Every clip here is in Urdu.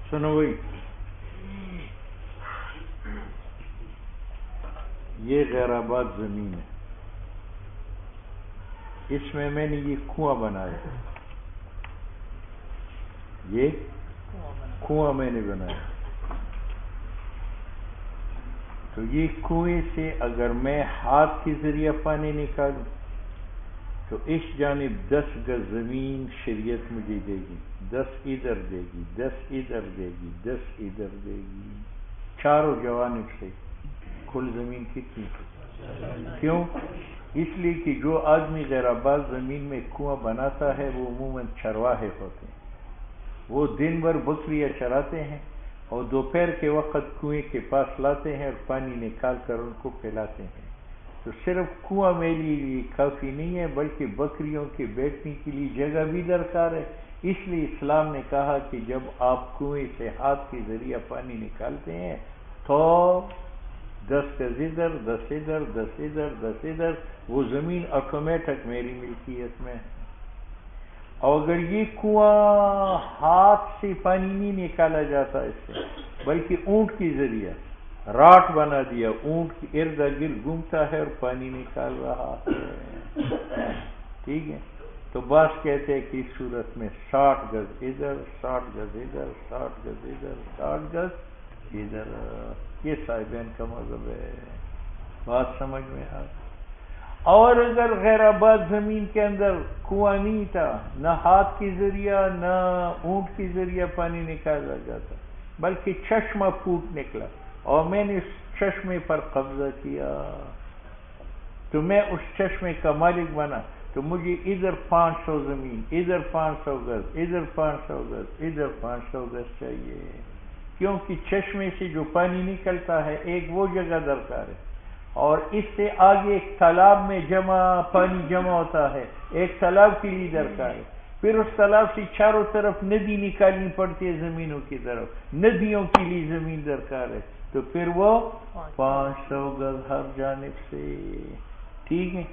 سنو بھائی، یہ غیر آباد زمین ہے، اس میں میں نے یہ کنواں بنایا، یہ کنواں میں نے بنایا، تو یہ کنویں سے اگر میں ہاتھ کے ذریعہ پانی نکالوں تو اس جانب 10 گز زمین شریعت مجھے دے گی، 10 ادھر دے گی، 10 ادھر دے گی، 10 ادھر دے گی، چاروں جوانب سے کل زمین کتنی؟ کیوں؟ اس لیے کہ جو آدمی غیر آباد زمین میں کنواں بناتا ہے وہ عموماً چرواہے ہوتے ہیں، وہ دن بھر بکریاں چراتے ہیں اور دوپہر کے وقت کنویں کے پاس لاتے ہیں اور پانی نکال کر ان کو پلاتے ہیں، تو صرف کنواں میرے لیے کافی نہیں ہے بلکہ بکریوں کے بیٹھنے کے لیے جگہ بھی درکار ہے۔ اس لیے اسلام نے کہا کہ جب آپ کنویں سے ہاتھ کے ذریعہ پانی نکالتے ہیں تو 10 گز ادھر، 10 ادھر، 10 ادھر، 10 ادھر، وہ زمین آٹومیٹک میری ملکیت میں ہے۔ اور اگر یہ کنواں ہاتھ سے پانی نہیں نکالا جاتا اس سے بلکہ اونٹ کے ذریعہ راٹ بنا دیا، اونٹ کے ارد گرد گھومتا ہے اور پانی نکال رہا ہے، ٹھیک ہے، تو بعض کہتے ہیں کہ اس صورت میں 60 گز ادھر، 60 گز ادھر، 60 گز ادھر، 60 گز ادھر، یہ صاحبین کا مذہب ہے، بات سمجھ میں آ۔ اور اگر غیر آباد زمین کے اندر کنواں نہیں تھا، نہ ہاتھ کے ذریعہ نہ اونٹ کے ذریعہ پانی نکالا جاتا بلکہ چشمہ پھوٹ نکلا اور میں نے اس چشمے پر قبضہ کیا تو میں اس چشمے کا مالک بنا، تو مجھے ادھر 500 زمین، ادھر 500 گز، ادھر 500 گز، ادھر 500 گز چاہیے، کیونکہ چشمے سے جو پانی نکلتا ہے ایک وہ جگہ درکار ہے، اور اس سے آگے ایک تالاب میں پانی جمع ہوتا ہے، ایک تالاب کے لیے درکار ہے، پھر اس تالاب سے چاروں طرف ندی نکالنی پڑتی ہے زمینوں کی طرف، ندیوں کے لیے زمین درکار ہے، تو پھر وہ 500 گز ہر جانب سے، ٹھیک ہے،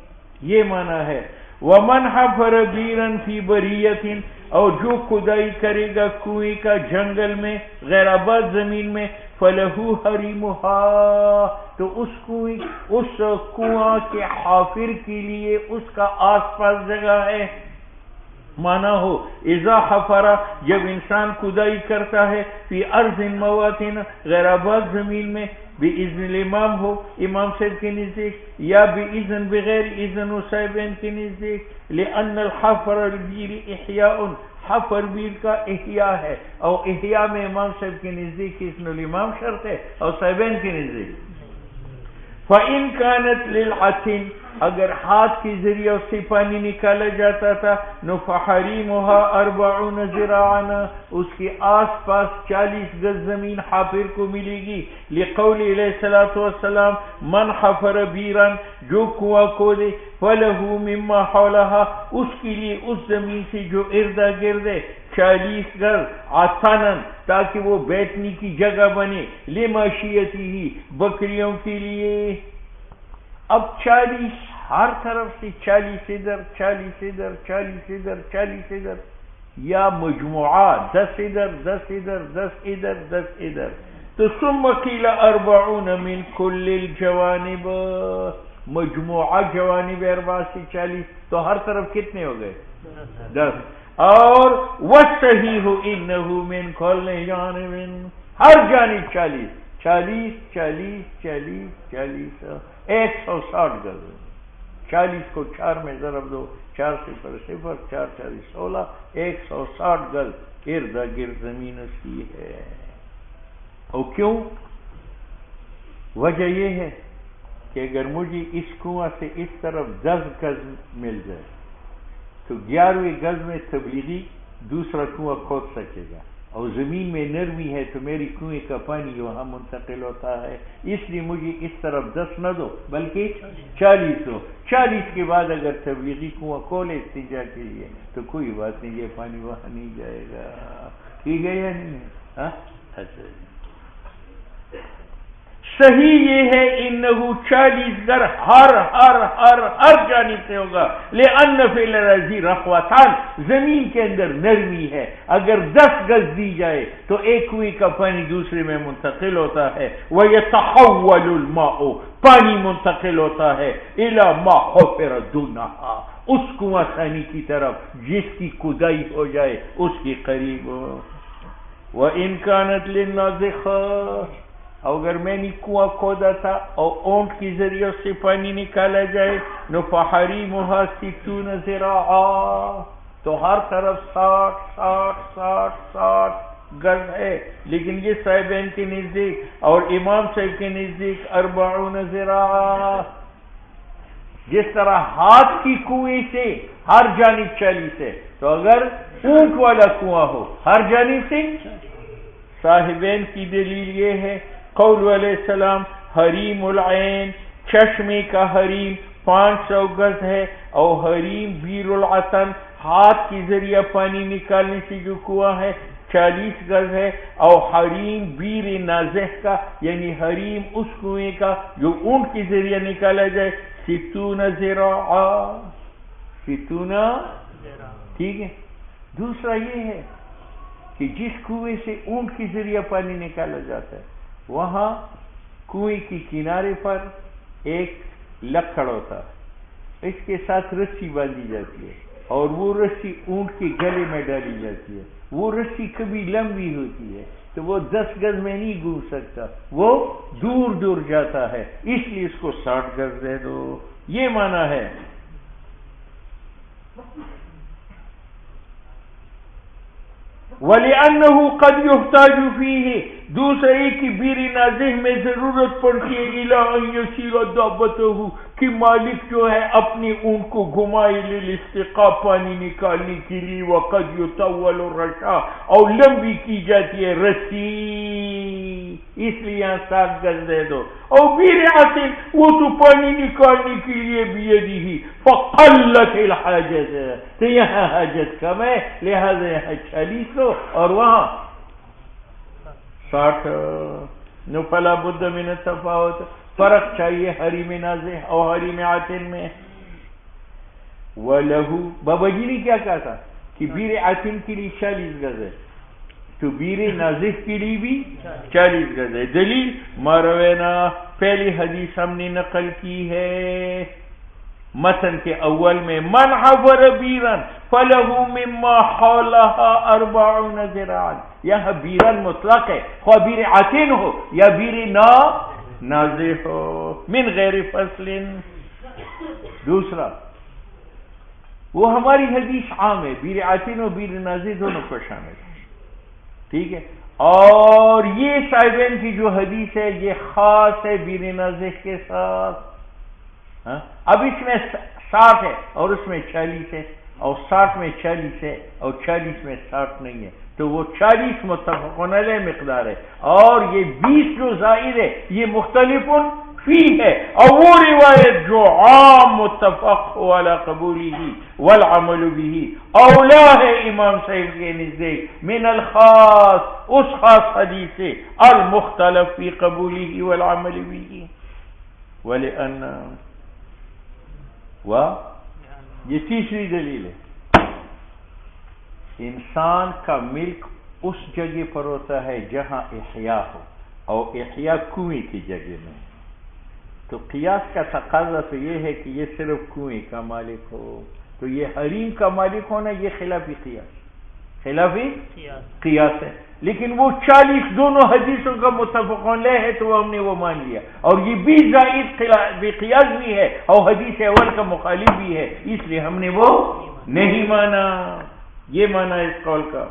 یہ معنی ہے۔ وَمَنْ حَفَرَ بِيرًا فِي بَرِيَّةٍ، اور جو کھدائی کرے گا کنویں کا جنگل میں، غیر آباد زمین میں، فَلَهُ حَرِيمُهَا، تو اس کنواں کے حافر کے لیے اس کا آس پاس جگہ ہے، مانا ہو اذا حفرا، جب انسان کھدائی کرتا ہے، فی ارض مواطن، غیر آباد زمین میں، باذن الامام ہو، امام صاحب کے نزدیک، یا باذن بغیر اذن و صاحبین کے نزدیک، لان الحفر البیر احیاء، حفر بیر کا احیاء ہے، اور احیاء میں امام صاحب کے نزدیک اذن الامام شرط ہے اور صاحبین کے نزدیک۔ فَإِنْ كَانَتْ لِلْعَتِنْ، اگر ہاتھ کے ذریعے اس سے پانی نکالا جاتا تھا، فَحَرِيمُهَا 40 ذراعًا، اس کے آس پاس 40 گز زمین حافر کو ملے گی، لقول علیہ الصلوۃ والسلام من حفر بیرا، جو کنواں کھودے، فَلَهُ مِمَّا حَوْلَهَا، اس کے لیے اس زمین سے جو اردا گرد ہے 40 گز، عطناً، تاکہ وہ بیٹھنے کی جگہ بنے، لماشیتی، بکریوں کے لیے۔ اب 40 ہر طرف سے، 40 ادھر، 40 ادھر، 40 ادھر، 40 ادھر، یا مجموعہ 10 ادھر، 10 ادھر، 10 ادھر، 10 ادھر، تو ثم قیل 40 من کل الجوانب، مجموعہ جوانب 4 سے 40، تو ہر طرف کتنے ہو گئے؟ 10، اور وَالصَّحِيحُ إِنَّهُ مِنْ كُلِّ جَانِبٍ، ہر جانب 40، 40، 40، 40، 40، 160 گز، 40 کو 4 میں ضرب دو، 4 0 0، 4 4 16، 160 گز ارد گرد زمین اس کی ہے۔ اور کیوں؟ وجہ یہ ہے کہ اگر مجھے اس کنواں سے اس طرف 10 گز مل جائے تو 11ویں گز میں تبلیغی دوسرا کنواں کھود سکے گا، اور زمین میں نرمی ہے تو میری کنویں کا پانی وہاں منتقل ہوتا ہے، اس لیے مجھے اس طرف 10 نہ دو بلکہ 40 دو، 40 کے بعد اگر تبلیغی کنواں کھولے استنجا کے لیے تو کوئی بات نہیں، یہ پانی وہاں نہیں جائے گا، ٹھیک ہے یا نہیں؟ صحیح یہ ہے انہو 40 گز ہر جانب سے ہوگا، لأن فی الارض رخوتان، زمین کے اندر نرمی ہے، اگر 10 گز دی جائے تو ایک کنویں کا پانی دوسرے میں منتقل ہوتا ہے، ویتحول الماء، پانی منتقل ہوتا ہے الی ما حفر دونہا، اس کنواں خانی کی طرف جس کی کھدائی ہو جائے اس کی قریب ہو۔ وَإِنْ كَانَتْ لِلنَّازِخَةِ، اگر میں نے کنواں کھودا تھا اور اونٹ کی ذریعے سے پانی نکالا جائے، نو فحریمها 60 ذراعا، تو ہر طرف 60 گز ہے، لیکن یہ صاحبین کے نزدیک اور امام صاحب کے نزدیک 40 ذراعا، جس طرح ہاتھ کی کنویں سے ہر جانب 40 ہے، تو اگر اونٹ والا کنواں ہو ہر جانب سے، صاحبین کی دلیل یہ ہے قول علیہ السلام حریم العین، چشمے کا حریم 500 گز ہے، اور حریم بیر العطن، ہاتھ کی ذریعہ پانی نکالنے سے جو کنواں ہے 40 گز ہے، اور حریم بیر نازح کا یعنی حریم اس کنویں کا جو اونٹ کی ذریعہ نکالا جائے 60 ذراعا، 60، ٹھیک ہے۔ دوسرا یہ ہے کہ جس کنویں سے اونٹ کی ذریعہ پانی نکالا جاتا ہے وہاں کنویں کی کنارے پر ایک لکڑ ہوتا ہے، اس کے ساتھ رسی باندھی جاتی ہے اور وہ رسی اونٹ کے گلے میں ڈالی جاتی ہے، وہ رسی کبھی لمبی ہوتی ہے تو وہ 10 گز میں نہیں گھوم سکتا، وہ دور دور جاتا ہے، اس لیے اس کو 60 گز دے دو، یہ معنی ہے۔ وَلِأَنَّهُ قَدْ يُحْتَاجُ فِيهِ، دوسرے کی بیر نازح میں ضرورت پڑتی ہے إِلَىٰ أَن يَسِيرَ دَابَّتَهُ، کہ مالک جو ہے اپنی اونٹ کو گھمائے للاستقاء، پانی نکالنے کے لیے، وَقَدْ يُطَوَّلُ الرَّشَا، اور لمبی کی جاتی ہے رسی، اس لیے یہاں 60 گز دے دو، اور بیر عاصم وہ تو پانی نکالنے کے لیے بیدی، فقلت الحاجت، تو یہاں حاجت کم ہے لہذا یہاں 40 لو اور وہاں 60، نو فلا بد من التفاوت، فرق چاہیے حریم نازح اور حریم عاطن میں۔ وَلَهُ، بابا جی نے کیا کہا تھا کہ بیر عاطن کے لیے 40 گز ہے، تو بیر نازح کے لیے بھی 40 گز ہے۔ دلیل مروینا، پہلی حدیث ہم نے نقل کی ہے متن کے اول میں، من حفر بیرن فلہ مما حولها 40 ذراعا، یہاں بیرن مطلق ہے، خواہ بیر عاطن ہو یا بیر نازح ہو، من غیر فصل۔ دوسرا وہ ہماری حدیث عام ہے، بیر عاطن و بیر نازح دونوں کو شامل ہے، ٹھیک ہے، اور یہ صاحبین کی جو حدیث ہے یہ خاص ہے بیر نازح کے ساتھ۔ اب اس میں 60 ہے اور اس میں 40 ہے، اور 60 میں 40 ہے اور 40 میں 60 نہیں ہے، تو وہ 40 متفقن علیہ مقدار ہے، اور یہ 20 جو زائد ہے یہ مختلف فی ہے، اور وہ روایت جو عام متفق علی قبولہ والعمل بہ اولا ہے امام صاحب کے نزدیک من الخاص، اس خاص حدیث سے المختلف فی قبولہ والعمل بہ۔ ولأن، یہ تیسری دلیل ہے، انسان کا ملک اس جگہ پر ہوتا ہے جہاں احیاء ہو، اور احیاء کنویں کی جگہ میں، تو قیاس کا تقاضا تو یہ ہے کہ یہ صرف کنویں کا مالک ہو، تو یہ حریم کا مالک ہونا یہ خلافی قیاس ہے، لیکن وہ 40 دونوں حدیثوں کا متفق علیہ ہے تو ہم نے وہ مان لیا، اور یہ 20 زائد قیاس بھی ہے اور حدیث اول کا مخالف بھی ہے، اس لیے ہم نے وہ نہیں مانا، یہ مانا اس قول کا۔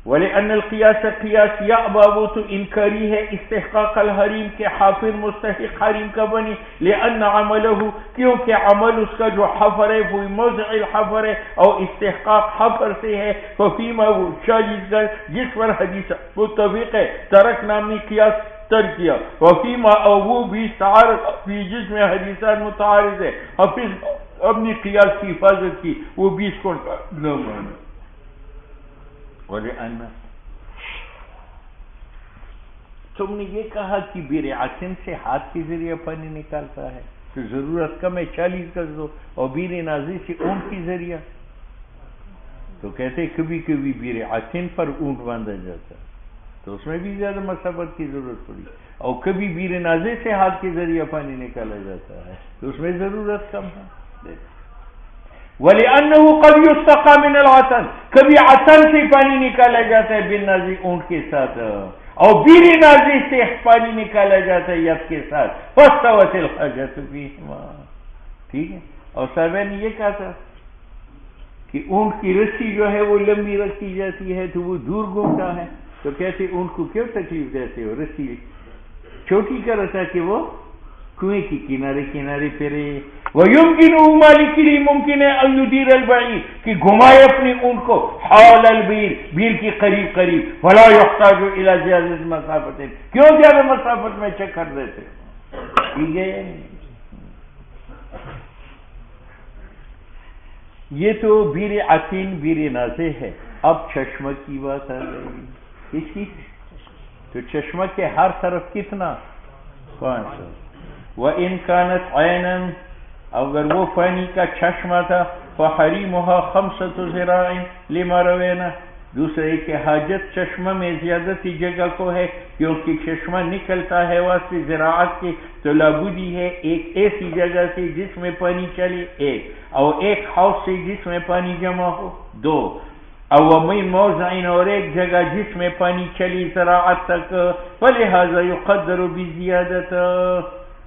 وَلِأَنَّ الْقِيَاسَ قیاس یعبا، تو انکاری ہے استحقاق الحریم کے حافر مستحق حریم کا بنی، لأن عملہ، کیونکہ عمل اس کا جو حفر ہے وہ موضع الحفر ہے اور استحقاق حفر سے ہے، ففیما وہ 40 گز جس پر حدیث متفق ہے، ترک نامی قیاس تر کیا، وفیما اور وہ بھی تعارض فی جس میں حدیثات متعارض ہے، حفظ اپنی قیاس کی حفاظت کی، وہ 20 کو نہ مانا۔ وَلِأَنَّ، تم نے یہ کہا کہ بیر عطن سے ہاتھ کے ذریعے پانی نکالتا ہے، تو ضرورت کم ہے 40 گز دو، اور بیر نازع سے اونٹ کے ذریعہ، تو کہتے کبھی کبھی بیر عطن پر اونٹ باندھا جاتا ہے تو اس میں بھی زیادہ مسافت کی ضرورت پڑی، اور کبھی بیر نازع سے ہاتھ کے ذریعے پانی نکالا جاتا ہے تو اس میں ضرورت کم ہے۔ وَلِأَنَّهُ قَدْ يُسْتَقَى مِنَ الْعَطَنِ، کبھی عطن سے پانی نکالا جاتا ہے بن نازع اونٹ کے ساتھ، اور بیر نازع سے پانی نکالا جاتا ہے ید کے ساتھ، فَاسْتَوَتِ الْحَاجَةُ فِيهِمَا، ٹھیک ہے۔ اور صاحبہ نے یہ کہا تھا کہ اونٹ کی رسی جو ہے وہ لمبی رکھی جاتی ہے تو وہ دور گھومتا ہے، تو کہتے اونٹ کو کیوں تکلیف دیتے ہو، رسی چھوٹی کرتا کہ وہ کنویں کی کنارے کنارے پھرے۔ وَيُمْكِنُهُ مالک لیے ممکن ہے أَن يُدِيرَ الْبَعِيرَ کہ گھمائے اپنی اونٹ کو حول البیر، بیر کی قریب قریب، وَلَا يَحْتَاجُ إِلَى زِيَادَةِ مَسَافَةٍ، کیوں زیادہ مسافت میں چکر دیتے، ٹھیک ہے۔ یہ تو بیر عطن بیر نازع ہے۔ اب چشمہ کی بات آ گئی، اس کی تو چشمہ کے ہر طرف کتنا 500، وَإِنْ كَانَتْ عَيْنًا، اگر وہ پانی کا چشمہ تھا، فَحَرِيمُهَا 5 ذراع لِمَا روَيْنَا، دوسرے کہ حاجت چشمہ میں زیادتی جگہ کو ہے کیونکہ چشمہ نکلتا ہے واسطے زراعت کے، تو لابودی ہے ایک ایسی جگہ سے جس میں پانی چلے، ایک، اور ایک حوض سے جس میں پانی جمع ہو، 2، اور من موضعین، اور ایک جگہ جس میں پانی چلی زراعت تک، فلہذا یقدر بزیادت،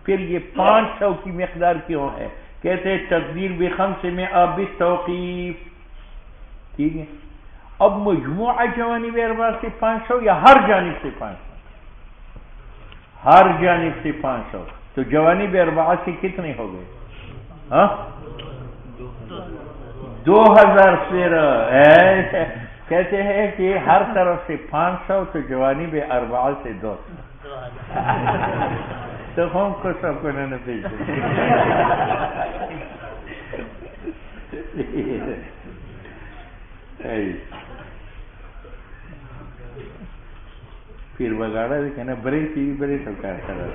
پھر یہ 500 کی مقدار کیوں ہے، کہتے ہیں تقدیر ب500 بالتوقیف، ٹھیک ہے۔ اب مجموعہ جوانب اربع سے 500 یا ہر جانب سے 500؟ ہر جانب سے 500، تو جوانب اربع سے کتنے ہو گئے؟ 2000 پھر کہتے ہیں کہ ہر طرف سے 500 تو جوانب اربع سے 200، تو ہم کو سب کو نہ بھیج پھر بگاڑا دیکھے نا بریتی بری تو کار کرا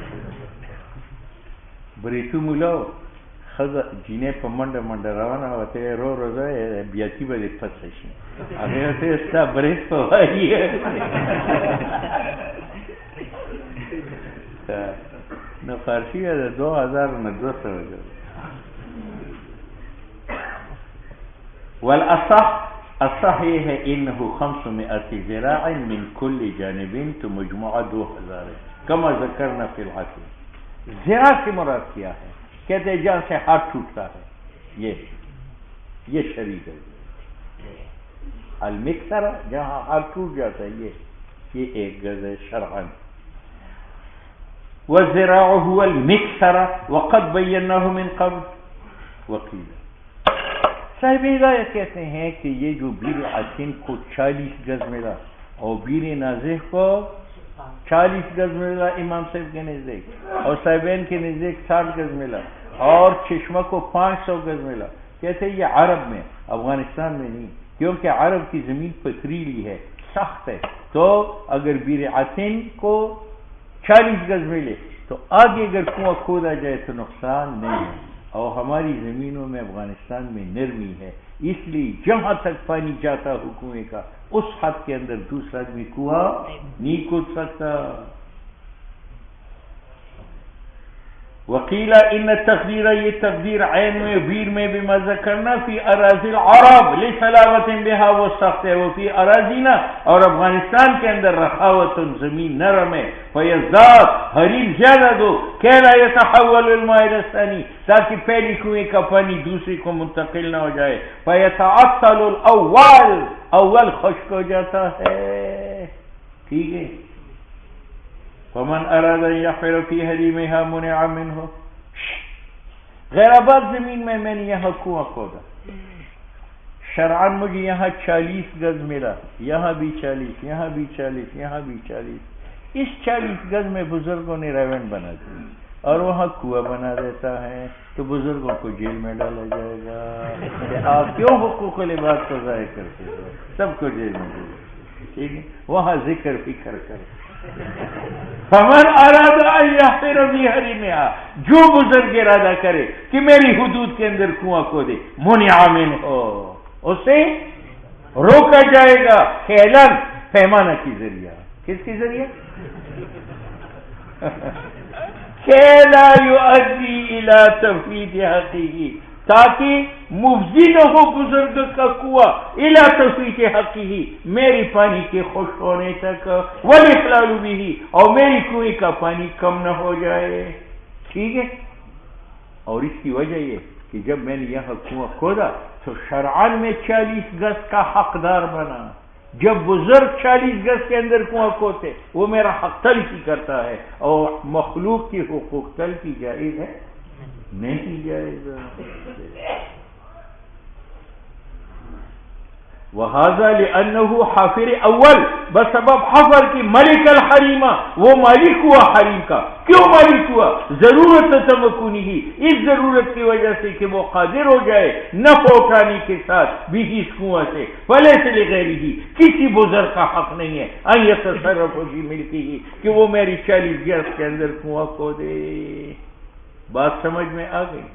بریتو ملاو خزا جینے پا منڈا منڈا روانا ہوتے رو روزا بیاتی با دیکھ پس سشن اگر ہوتے استا بریت پا وائی ہے نو فارسی ہے 2200 ہو جائے۔ والأصح اصح یہ ہے انہو 500 ذراع من کل جانبین، تو مجموعہ 2000 ہے، کما ذکرنا فی الحاکم۔ ذراع سے مراد کیا ہے؟ کہتے ہیں جہاں سے ہاتھ ٹوٹتا ہے، یہ شریک ہے۔ المکسر جہاں ہاتھ ٹوٹ جاتا ہے یہ 1 گز ہے شرعاً۔ والذراع هو المکسر وقد بیناہ من قبل وقیل۔ صاحب ہدایت کہتے ہیں کہ یہ جو بیر عطن کو 40 گز ملا اور بیر نازع کو 40 گز ملا امام صاحب کے نزدیک، اور صاحبین کے نزدیک 60 گز ملا، اور چشمہ کو 500 گز ملا، کہتے ہیں یہ عرب میں، افغانستان میں نہیں، کیونکہ عرب کی زمین پتھریلی ہے، سخت ہے، تو اگر بیر عطن کو 40 گز ملے تو آگے اگر کنواں کھودا جائے تو نقصان نہیں ہے، اور ہماری زمینوں میں افغانستان میں نرمی ہے، اس لیے جہاں تک پانی جاتا ہو کنویں کا اس حد کے اندر دوسرا آدمی کنواں نہیں کھود سکتا۔ وقیلا ان تقدیر، یہ تقدیر عین میں بیر میں بھی مزہ کرنا فی اراضی العرب لسلاوت بہا، وہ سخت ہے، وہ فی اراضینا، اور افغانستان کے اندر رخاوت زمین نرم ہے، فیزداد حریم زیادہ دو کہ لا یتحول الماء الى الثانی، تاکہ پہلی کنویں کا پانی دوسری کو منتقل نہ ہو جائے، فیتعطل الاول، اول خشک ہو جاتا ہے، ٹھیک ہے۔ فمن اراد ان يحفر في حريمها منع منه، غیر آباد زمین میں نے یہاں کنواں کھودا، شرعاً مجھے یہاں 40 گز ملا، یہاں بھی 40، یہاں بھی 40، یہاں بھی 40، اس 40 گز میں بزرگوں نے ریون بنا دی اور وہاں کنواں بنا دیتا ہے، تو بزرگوں کو جیل میں ڈالا جائے گا کہ آپ کیوں حقوق العباد کو ضائع کرتے ہو، سب کو جیل میں ڈالو، ٹھیک ہے، وہاں ذکر فکر کرو۔ فمن اراد ان یحفر فی حرمہا، جو بزرگ ارادہ کرے کہ میری حدود کے اندر کنواں کھودے، منع منہ، اسے روکا جائے گا خیلن، پیمانہ کی ذریعہ. کس کی ذریعہ؟ لا یؤدی الی تفویض حقہ، تاکہ مفضی نہ ہو بزرگ کا کنواں الی تفویض حقہ، میری پانی کے خشک ہونے تک، والاخلال بہ، اور میری کنویں کا پانی کم نہ ہو جائے. ٹھیک ہے. اور اس کی وجہ یہ کہ جب میں نے یہاں کنواں کھودا تو شرعاً میں 40 گز کا حقدار بنا. جب بزرگ 40 گز کے اندر کنواں کھودتے وہ میرا حق تلفی کرتا ہے، اور مخلوق کی حقوق تلفی جائز ہے؟ نہیں جائز. وہذا لأنه حافر اول، بسبب حفر کی ملک الحریمہ، وہ مالک ہوا حریم کا. کیوں مالک ہوا؟ ضرورت تمکنی ہی، اس ضرورت کی وجہ سے کہ وہ قادر ہو جائے نفع اٹھانے کے ساتھ بھی اس کنواں سے. فلیس لغیرہ، کسی بزرگ کا حق نہیں ہے ان یتصرف فی ملکہ، کہ وہ میری 40 گز کے اندر کنواں کھودے. بات سمجھ میں آ گئی؟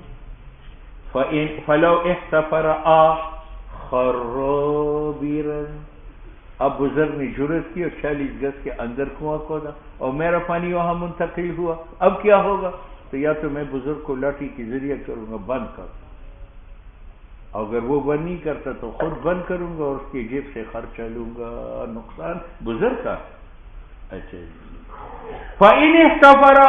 فلو احتفر خرابیرا، اب بزرگ نے جرت کی اور 40 گز کے اندر کنواں کھودا اور میرا پانی وہاں منتقل ہوا. اب کیا ہوگا؟ تو یا تو میں بزرگ کو لاٹھی کے ذریعہ کروں گا بند کر، اگر وہ بند نہیں کرتا تو خود بند کروں گا اور اس کی جیب سے خرچہ لوں گا. نقصان بزرگ کا. اچھا جی. فَإِنِ احْتَفَرَ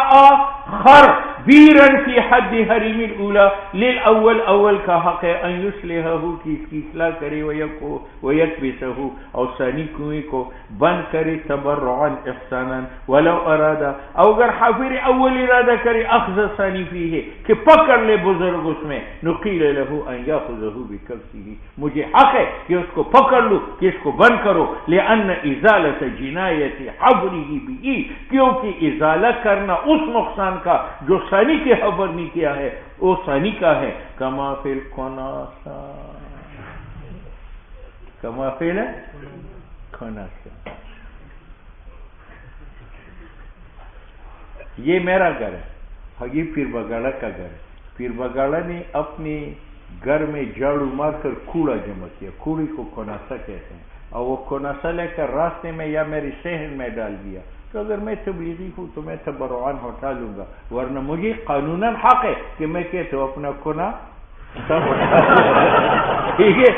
خَرْبِيرًا فِي حَدِّ حَرِيمِ الْأُولَى، لِلْأَوَّلْ، اول کا حق ہے ان یصلحہ، کہ اس کی اصلاح کرے، وَيَكْبِسَہُ، اور ثانی کنویں کو بند کرے، تبرعاً احساناً، وَلَوْ أَرَادَ، اگر حافر اول ارادہ کرے، اخذ ثانی فیہ، کہ پکڑ لے بزرگ اس میں، نقیل لہ ان یاخذہ بکفسہ، مجھے حق ہے کہ اس کو پکڑ لوں، کہ اس کو بند کرو. لأن ازالت جنایت حفرہ بہ، کیونکہ ازالہ کرنا اس نقصان کا جو ثانی کے حفر نے کیا ہے وہ ثانی کا ہے. کما فی الکناسہ، کما فی الکناسہ. یہ میرا گھر ہے، یہ پیر بگاڑا کا گھر ہے. پیر بگاڑا نے اپنے گھر میں جھاڑو مار کر کوڑا جمع کیا، کوڑی کو کناسہ کہتے ہیں، اور وہ کناسہ لے کر راستے میں یا میری صحن میں ڈال دیا. تو اگر میں تبلیغی ہوں تو میں تبرعاً ہٹا لوں گا، ورنہ مجھے قانوناً حق ہے کہ میں کہتا ہوں اپنا کنا ٹھیک ہے.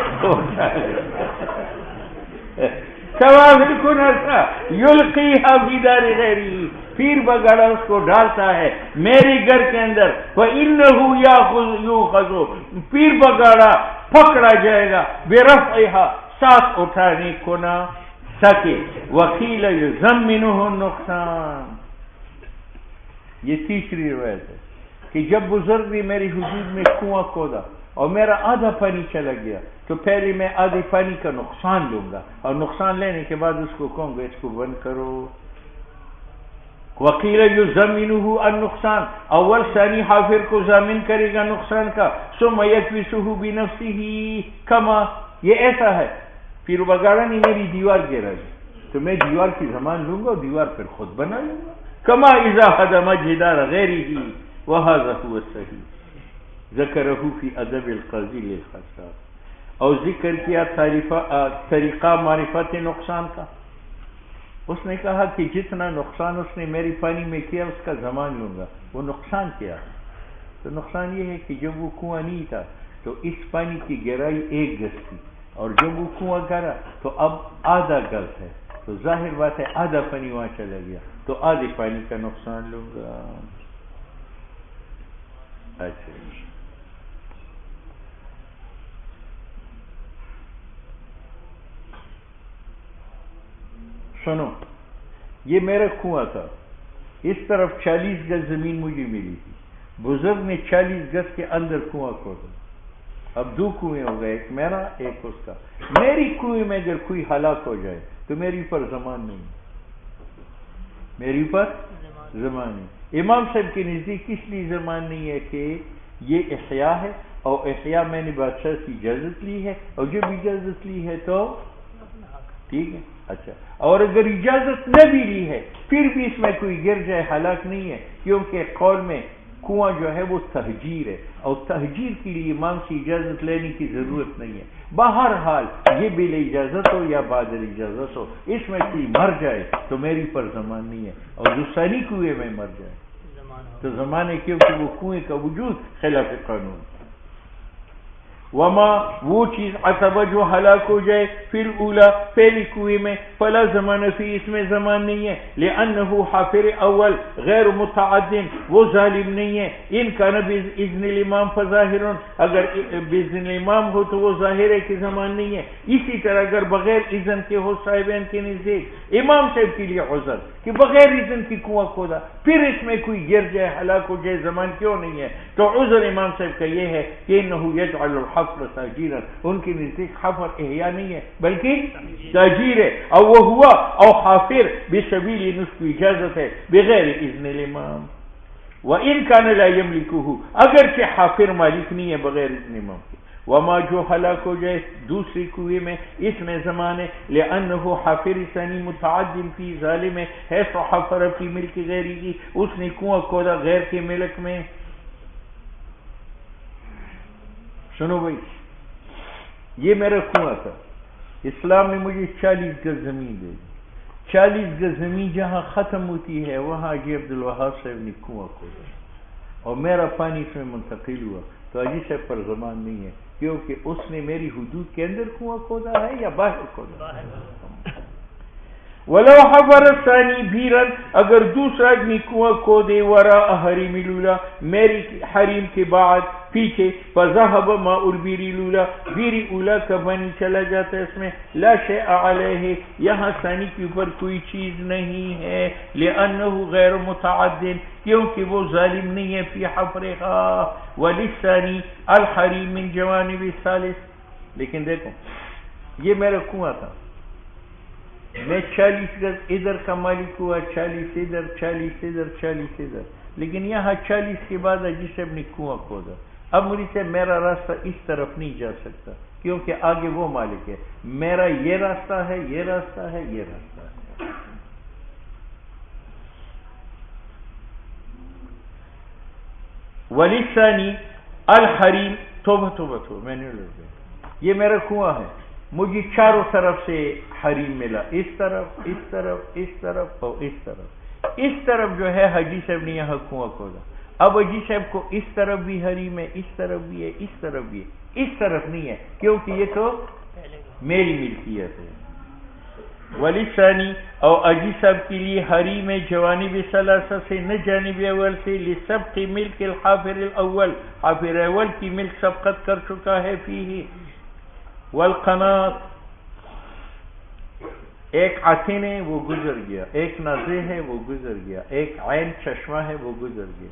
سوابل کناسہ یلقیہا فی دار غیرہ، پیر بگاڑا اس کو ڈالتا ہے میری گھر کے اندر. فإنہ یؤخذ، پیر بگاڑا پکڑا جائے گا، برفعہا، ساتھ اٹھانے کنا سکے. وکیل یضمنہ النقصان. یہ تیسری روایت ہے کہ جب بزرگ نے میری حدود میں کنواں کھودا اور میرا آدھا پانی چلا گیا تو پہلے میں آدھے پانی کا نقصان لوں گا، اور نقصان لینے کے بعد اس کو کہوں گا اس کو بند کرو. وکیل یضمنہ النقصان، اول ثانی حافر کو ضامن کرے گا نقصان کا. ثم یکبسہ بنفسہ کما، یہ ایسا ہے پیر بگاڑا نے میری دیوار گرا دی تو میں دیوار کی ضمان لوں گا اور دیوار پر خود بنا لوں گا. کما اذا ہدم جدار غیرہ، وہذا هو الصحیح. ذکرہ فی ادب القاضی للخطاب، اور ذکر کیا طریقہ معرفت نقصان کا. اس نے کہا کہ جتنا نقصان اس نے میری پانی میں کیا اس کا ضمان لوں گا. وہ نقصان کیا ہے؟ تو نقصان یہ ہے کہ جب وہ کنواں نہیں تھا تو اس پانی کی گہرائی 1 گز تھی، اور جب وہ کنواں گرا تو اب آدھا گز ہے، تو ظاہر بات ہے آدھا پانی وہاں چلا گیا، تو آدھے پانی کا نقصان لوں گا. اچھا سنو، یہ میرا کنواں تھا، اس طرف 40 گز زمین مجھے ملی تھی. بزرگ نے 40 گز کے اندر کنواں کھودا. اب 2 کنویں ہو گئے، ایک میرا ایک اس کا. میری کنویں میں اگر کوئی ہلاک ہو جائے تو میری پر ضمان نہیں، میری پر ضمان نہیں. امام صاحب کے نزدیک اس لیے ضمان نہیں ہے کہ یہ احیاء ہے، اور احیاء میں نے بادشاہ سے اجازت لی ہے، اور جب اجازت لی ہے تو ٹھیک ہے. اچھا، اور اگر اجازت نہ بھی لی ہے پھر بھی اس میں کوئی گر جائے ہلاک نہیں ہے، کیونکہ قول میں کنواں جو ہے وہ تہجیر ہے، اور تہجیر کے لیے امام سے اجازت لینے کی ضرورت نہیں ہے۔ بہرحال یہ بلا اجازت ہو یا بعد اجازت ہو، اس میں کوئی مر جائے تو میری پر زمان نہیں ہے، اور دوسری کنویں میں مر جائے تو زمانے، کیونکہ وہ کنویں کا وجود خلاف قانون۔ وما وہ چیز عتبہ جو ہلاک ہو جائے پھر اولا پہلی کنویں میں، فلا زمان فی اس میں زمان نہیں ہے، لأنه حافر اول غیر متعدن وہ ظالم نہیں ہے، ان کان باذن الامام فظاہر اگر باذن الامام ہو تو وہ ظاہر ہے کہ زمان نہیں ہے۔ اسی طرح اگر بغیر اذن کے ہو صاحبین کے نزدیک امام صاحب کے لیے عذر کہ بغیر اذن کی کنواں کھودا پھر اس میں کوئی گر جائے ہلاک ہو جائے زمان کیوں نہیں ہے، تو عذر امام صاحب کا یہ ہے کہ انه یجعل الحفر تاجیرا، ان کے نزدیک حفر احیا نہیں ہے بلکہ تاجیر ہے، اور وہ ہوا او حافر بسبیل نسخ اجازت ہے بغیر اذن الامام، وان کان لا یملکہ اگرچہ حافر مالک نہیں ہے بغیر اذن امام کے، وما جو ہلاک ہو جائے دوسری کنویں میں اس میں زمان ہے، لأنه حافر ثانی متعدن فی ظالم ہے حفر فی ملک غیری کی، اس نے کنواں کھودا غیر کے ملک میں۔ سنو بھائی، یہ میرا کنواں تھا، اسلام نے مجھے 40 گز زمین دے دی، 40 گز زمین جہاں ختم ہوتی ہے وہاں حاجی عبدالوہاب صاحب نے کنواں کھودا اور میرا پانی اس میں منتقل ہوا، تو حاجی صاحب پر زمان نہیں ہے، کیونکہ اس نے میری حدود کے اندر کنواں کھودا ہے یا باہر کھودا ہے۔ ولو حفر الثانی بھیرن اگر دوسرا آدمی کنواں کھودے وراء حریم الاولی میری حریم کے بعد پیچھے، فذهب ماء البیر الاولی بیر اولی کا پانی چلا جاتا ہے اس میں، لا شیء علیہ یہاں ثانی کے اوپر کوئی چیز نہیں ہے، لأنه غیر متعدن کیونکہ وہ ظالم نہیں ہے، فی حفرها وللثانی الحریم من جوانب الثالث۔ لیکن دیکھو یہ میرا کنواں تھا، میں 40 گز ادھر کا مالک ہوا، 40 ادھر، 40 ادھر، 40 ادھر، لیکن یہاں 40 کے بعد حاجی صاحب نے کنواں کھودا، اب مجھ سے میرا راستہ اس طرف نہیں جا سکتا کیونکہ آگے وہ مالک ہے، میرا یہ راستہ ہے، یہ راستہ ہے، یہ راستہ ہے۔ وللثانی الحریم توبہ میں نے لڑ گیا، یہ میرا کنواں ہے، مجھے چاروں طرف سے حریم ملا، اس طرف، اس طرف، اس طرف اور اس طرف۔ اس طرف جو ہے حاجی صاحب نے یہاں کنواں کھودا، اب حاجی صاحب کو اس طرف بھی حریم ہے، اس طرف بھی ہے، اس طرف بھی ہے، اس طرف نہیں ہے کیونکہ یہ تو میری ملکیت ہے۔ وللثانی اور حاجی صاحب کے لیے حریم جوانب ثلاثہ سے نہ جانب اول سے، لسبق ملک الحافر الاول حافر اول کی ملک سبقت کر چکا ہے، فیہ والقنات ایک عطن ہے وہ گزر گیا، ایک نازع ہے وہ گزر گیا، ایک عین چشمہ ہے وہ گزر گیا،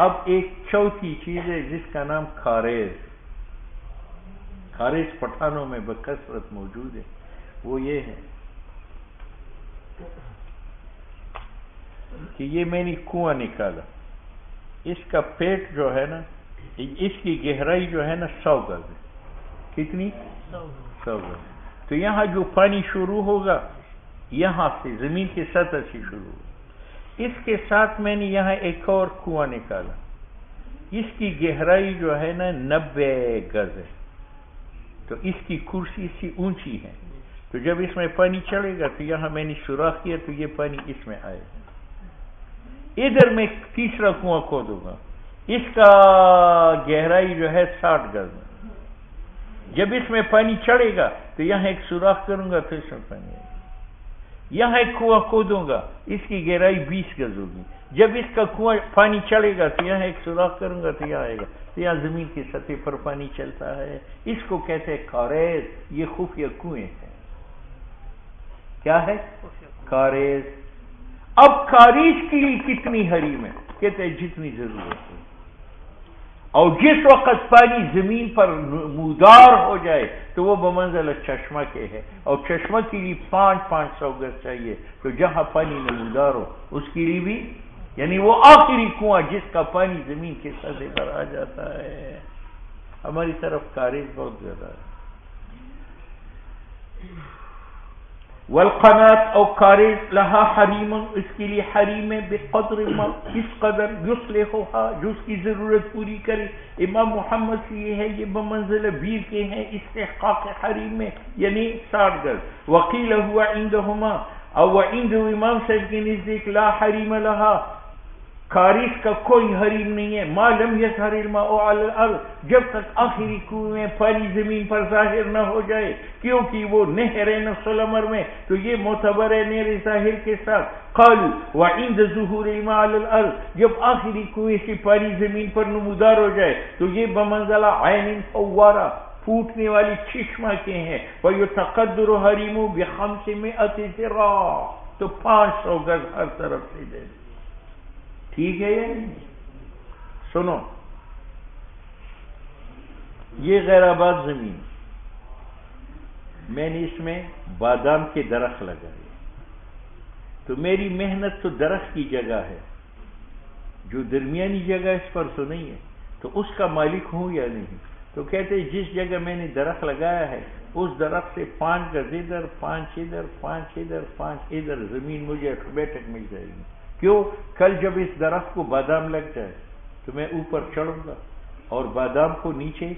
اب ایک چوتھی چیز ہے جس کا نام خاریز، خاریز پٹھانوں میں بکثرت موجود ہے، وہ یہ ہے کہ یہ میں نے کنواں نکالا، اس کا پیٹ جو ہے نا، اس کی گہرائی جو ہے نا 100 گز ہے، کتنی؟ 100 گز۔ تو یہاں جو پانی شروع ہوگا یہاں سے زمین کی سطح سے شروع ہوگا، اس کے ساتھ میں نے یہاں ایک اور کنواں نکالا، اس کی گہرائی جو ہے نا 90 گز ہے، تو اس کی کرسی سے اونچی ہے، تو جب اس میں پانی چڑھے گا تو یہاں میں نے سوراخ کیا تو یہ پانی اس میں آئے گا۔ ادھر میں تیسرا کنواں کھودوں گا، اس کا گہرائی جو ہے 60 گز ہے، جب اس میں پانی چڑھے گا تو یہاں ایک سوراخ کروں گا تو اس میں پانی آئے گا، یہاں ایک کنواں کھودوں گا، اس کی گہرائی 20 گز ہوگی، جب اس کا کنواں پانی چڑھے گا تو یہاں ایک سوراخ کروں گا تو یہاں آئے گا، تو یہاں زمین کی سطح پر پانی چلتا ہے، اس کو کہتے ہیں خاریز، یہ خفیہ کنویں ہیں۔ کیا ہے؟ خاریز۔ اب خاریز کے لیے کتنی حریم ہے؟ کہتے ہیں جتنی ضرورت ہے، اور جس وقت پانی زمین پر نمودار ہو جائے تو وہ بمنزلہ چشمہ کے ہے، اور چشمہ کے لیے 500 گز چاہیے، تو جہاں پانی نمودار ہو اس کے لیے بھی، یعنی وہ آخری کنواں جس کا پانی زمین کے سطح پر آ جاتا ہے۔ ہماری طرف خاریز بہت زیادہ ہے۔ والقنات او کارز لہا حریم، اس کے لیے حریم ہے، بقدر ما، اس قدر یصلحها جو اس کی ضرورت پوری کرے. امام محمد سے یہ ہے، یہ بمنزل بیر کے ہیں استحقاق حریم میں، یعنی 60 گز. وقیل ہوا عندہما، او عند امام صاحب کے نزدیک لا حریم لها، کارث کا کوئی حریم نہیں ہے، ما لم یظہر الماء علی الارض، جب تک آخری کنویں میں پانی زمین پر ظاہر نہ ہو جائے، کیونکہ وہ نہر ہے نفس الامر میں، تو یہ معتبر ہے نہر ظاہر کے ساتھ. قالوا وعند ظہور الماء علی الارض، جب آخری کنویں سے پانی زمین پر نمودار ہو جائے تو یہ بمنزلہ عین فوارہ، پھوٹنے والی چشمہ کے ہیں. ویتقدر حریم ب500 ذراع، تو 500 گز ہر طرف سے دے دیں. ٹھیک ہے یا نہیں؟ سنو، یہ غیر آباد زمین، میں نے اس میں بادام کے درخت لگائے، تو میری محنت تو درخت کی جگہ ہے، جو درمیانی جگہ اس پر تو نہیں ہے، تو اس کا مالک ہوں یا نہیں؟ تو کہتے ہیں جس جگہ میں نے درخت لگایا ہے اس درخت سے 5 گز ادھر، 5 ادھر، 5 ادھر، 5 ادھر زمین مجھے بیٹھک مل جائے گی. کیوں؟ کل جب اس درخت کو بادام لگ جائے تو میں اوپر چڑھوں گا اور بادام کو نیچے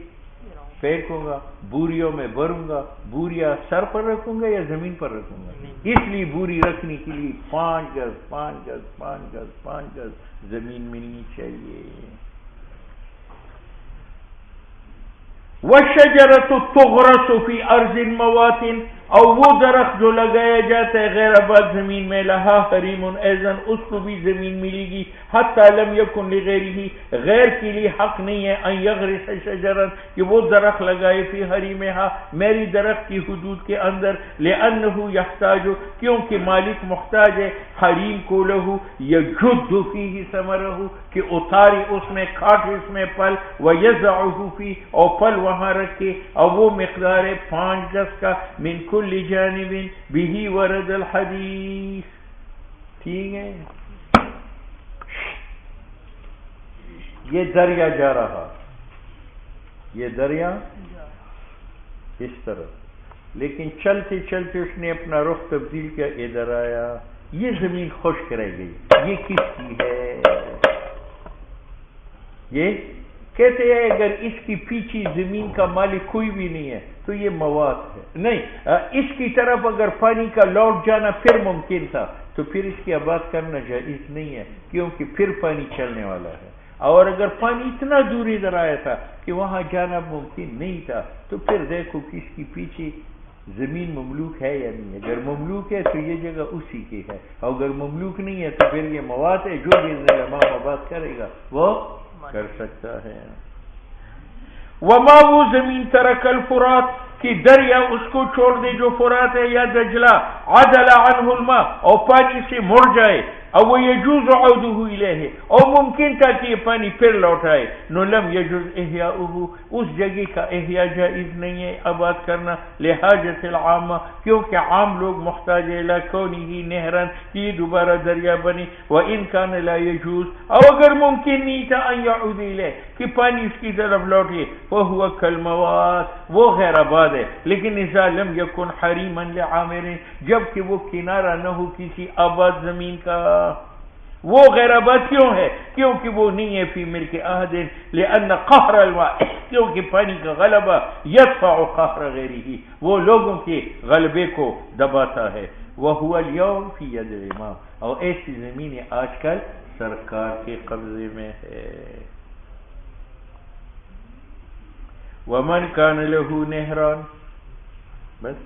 پھینکوں گا، بوریوں میں بھروں گا. بوریا سر پر رکھوں گا یا زمین پر رکھوں گا؟ اس لیے بوری رکھنے کے لیے 5 گز 5 گز 5 گز 5 گز زمین ملنی چاہیے. وَالشَّجَرَةُ تُغْرَسُ فِي أَرْضٍ مَوَاطٍ، اور وہ درخت جو لگایا جاتا ہے غیر آباد زمین میں، لہا حریم ایضاً، اس کو بھی زمین ملے گی. حتی لم یکن لغیرہ، غیر کے لیے حق نہیں ہے ان یغرس شجرا، کہ وہ درخت لگائے فی حریمہا، میری درخت کی حدود کے اندر. لأنہ یحتاج، کیونکہ مالک محتاج ہے حریم کو، لہو یجد فیہ ثمرہ، کہ اتاری اس میں، کھاٹ اس میں پل، ویزعہ فی، اور پل وہاں رکھے، اور وہ مقدار ہے 5 گز کا. من کل جانب به ورد الحدیث. ٹھیک ہے، یہ دریا جا رہا، یہ دریا اس طرف، لیکن چلتے چلتے اس نے اپنا رخ تبدیل کیا، ادھر آیا، یہ زمین خشک رہ گئی. یہ کس کی ہے؟ یہ کہتے ہیں اگر اس کی پیچھے زمین کا مالک کوئی بھی نہیں ہے تو یہ مواد ہے. نہیں، اس کی طرف اگر پانی کا لوٹ جانا پھر ممکن تھا تو پھر اس کی آباد کرنا جائز نہیں ہے، کیونکہ پھر پانی چلنے والا ہے. اور اگر پانی اتنا دور ادھر آیا تھا کہ وہاں جانا ممکن نہیں تھا تو پھر دیکھو کہ اس کی پیچھے زمین مملوک ہے یا نہیں ہے. اگر مملوک ہے تو یہ جگہ اسی کی ہے، اور اگر مملوک نہیں ہے تو پھر یہ مواد ہے، جو بھی امام آباد کرے گا وہ کر سکتا ہے. وما، وہ زمین ترک الفرات، کہ دریا اس کو چھوڑ دے جو فرات ہے یا دجلہ، عدل عنہ الماء، اور پانی سے مڑ جائے، اور وہ یجوز عودہ الیہ، اور ممکن تھا کہ یہ پانی پھر لوٹائے. نو لم یجوز احیاؤہ، اس جگہ کا احیاء جائز نہیں ہے آباد کرنا. لحاجت العامہ، کیونکہ عام لوگ محتاج ہے، لکونہ نہرا، کہ یہ دوبارہ دریا بنے. وان کان لا یجوز، اور اگر ممکن نہیں تھا ان یعود الیہ، کہ پانی اس کی طرف لوٹے، فہو کالمواد، وہ غیر آباد ہے. لیکن اذا لم یکن حریما لعامر، جبکہ وہ کنارہ نہ ہو کسی آباد زمین کا. وہ غیر آباد کیوں ہے؟ کیونکہ وہ نہیں ہے فی ملک احد. لأن قہر الماء، کیونکہ پانی کا غلبہ یدفع قہر غیرہ، وہ لوگوں کے غلبے کو دباتا ہے. وہو اليوم فی ید الامام، اور ایسی زمینیں آج کل سرکار کے قبضے میں ہے. ومن کان لہ نہران، بس